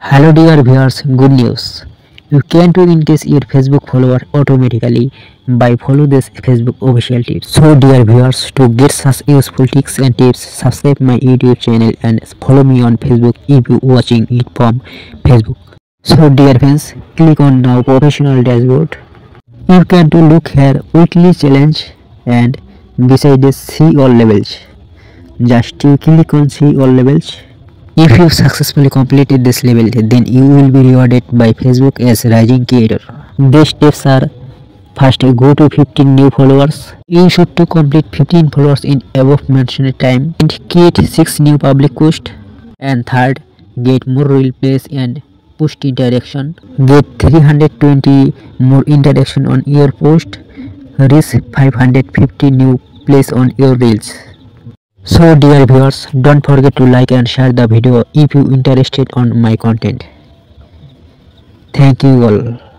Hello dear viewers, good news. You can to increase your Facebook follower automatically by follow this Facebook official tips. So dear viewers, to get such useful tips and tips, subscribe my YouTube channel and follow me on Facebook if you watching it from Facebook. So dear friends, click on now professional dashboard. You can to look here weekly challenge and beside this see all levels. Just to click on see all levels. If you successfully completed this level, then you will be rewarded by Facebook as rising creator. These steps are: first, go to 15 new followers. You should to complete 15 followers in above mentioned time and create 6 new public posts. And third, get more reel plays and post interaction. Get 320 more interaction on your post. Reach 550 new plays on your reels. So dear viewers, don't forget to like and share the video if you interested on my content. Thank you all.